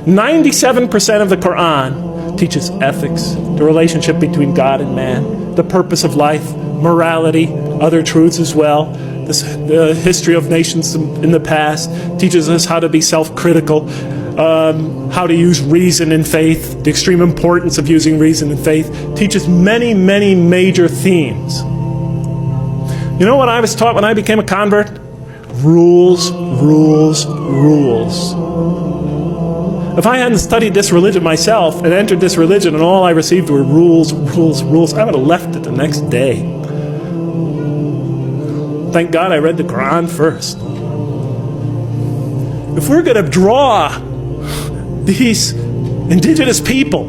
97% of the Quran teaches ethics, the relationship between God and man, the purpose of life, morality, other truths as well. The history of nations in the past teaches us how to be self-critical, how to use reason and faith, the extreme importance of using reason and faith, teaches many, many major themes. You know what I was taught when I became a convert? Rules, rules, rules. If I hadn't studied this religion myself and entered this religion and all I received were rules, rules, rules, I would have left it the next day. Thank God I read the Quran first. If we're going to draw these indigenous people,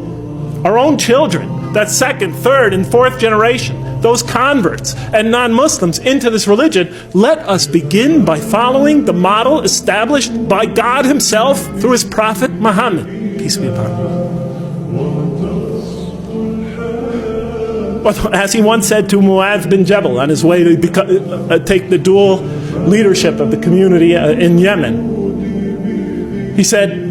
our own children, that second, third, and fourth generation, those converts and non-Muslims into this religion, let us begin by following the model established by God himself through his prophet Muhammad. Peace be upon him. As he once said to Mu'adh bin Jabal on his way to take the dual leadership of the community in Yemen, he said,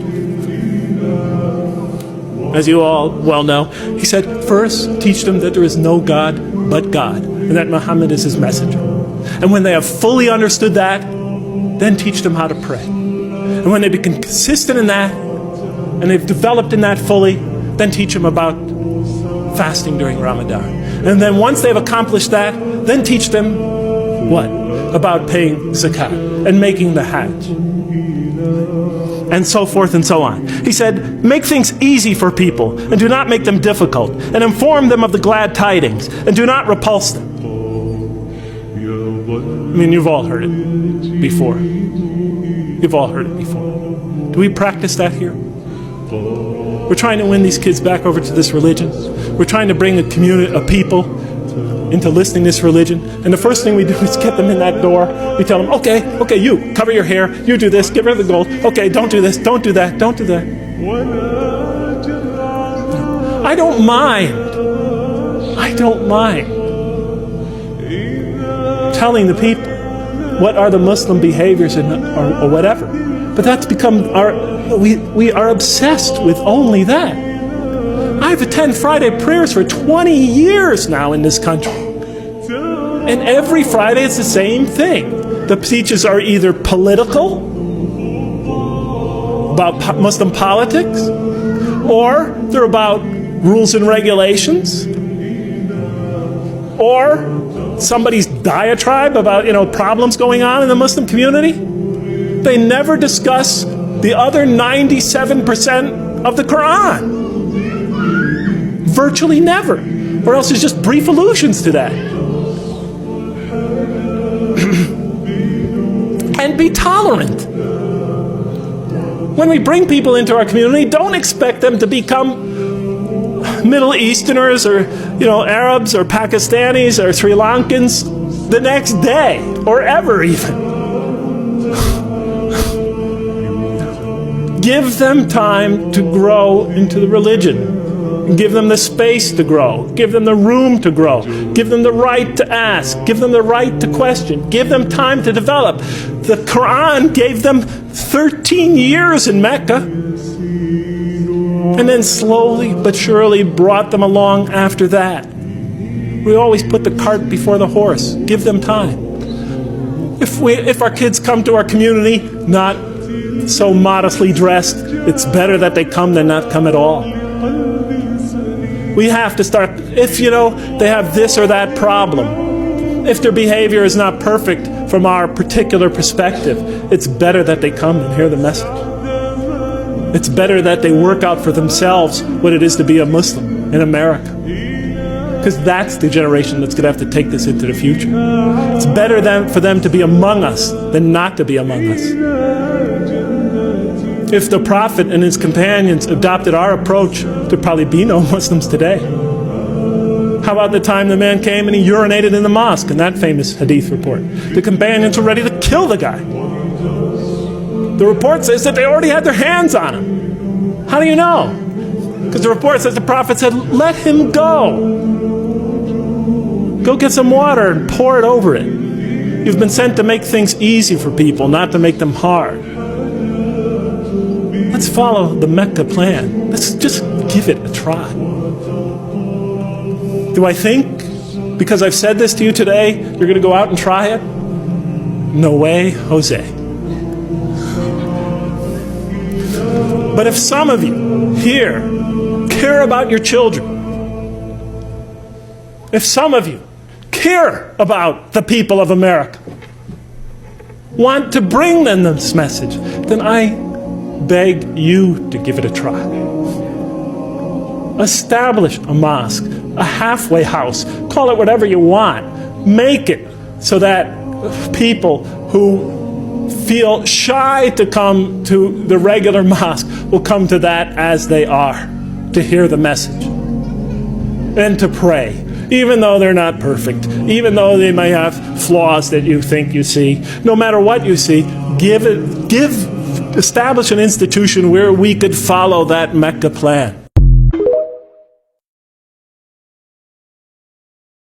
as you all well know, he said, first teach them that there is no God but God, and that Muhammad is his messenger. And when they have fully understood that, then teach them how to pray. And when they become consistent in that, and they've developed in that fully, then teach them about fasting during Ramadan. And then once they've accomplished that, then teach them what? About paying zakat and making the hajj. And so forth and so on. He said, make things easy for people and do not make them difficult, and inform them of the glad tidings and do not repulse them. I mean, you've all heard it before. You've all heard it before. Do we practice that here? We're trying to win these kids back over to this religion. We're trying to bring a community of people into listening to this religion, and the first thing we do is get them in that door. We tell them, okay, you cover your hair, you do this, get rid of the gold, okay, don't do this, don't do that, don't do that. I don't mind telling the people what are the Muslim behaviors or whatever, but that's become we are obsessed with only that. I've attended Friday prayers for 20 years now in this country. And every Friday it's the same thing. The speeches are either political, about Muslim politics, or they're about rules and regulations, or somebody's diatribe about, problems going on in the Muslim community. They never discuss the other 97% of the Quran. Virtually never. Or else it's just brief allusions to that. And be tolerant. When we bring people into our community, don't expect them to become Middle Easterners or Arabs or Pakistanis or Sri Lankans the next day or ever even. Give them time to grow into the religion. Give them the space to grow. Give them the room to grow. Give them the right to ask. Give them the right to question. Give them time to develop. The Quran gave them 13 years in Mecca, and then slowly but surely brought them along after that. We always put the cart before the horse. Give them time. If our kids come to our community not so modestly dressed, it's better that they come than not come at all. We have to start, if they have this or that problem, if their behavior is not perfect from our particular perspective, it's better that they come and hear the message. It's better that they work out for themselves what it is to be a Muslim in America. Because that's the generation that's going to have to take this into the future. It's better for them to be among us than not to be among us. If the Prophet and his companions adopted our approach, there'd probably be no Muslims today. How about the time the man came and he urinated in the mosque in that famous hadith report? The companions were ready to kill the guy. The report says that they already had their hands on him. How do you know? Because the report says the Prophet said, let him go. Go get some water and pour it over it. You've been sent to make things easy for people, not to make them hard. Let's follow the Mecca plan. Let's just give it a try. Do I think, because I've said this to you today, you're going to go out and try it? No way, Jose. But if some of you here care about your children, if some of you care about the people of America, want to bring them this message, then I beg you to give it a try. Establish a mosque, a halfway house, call it whatever you want. Make it so that people who feel shy to come to the regular mosque will come to that as they are, to hear the message and to pray. Even though they're not perfect, even though they may have flaws that you think you see, no matter what you see, establish an institution where we could follow that Mecca plan.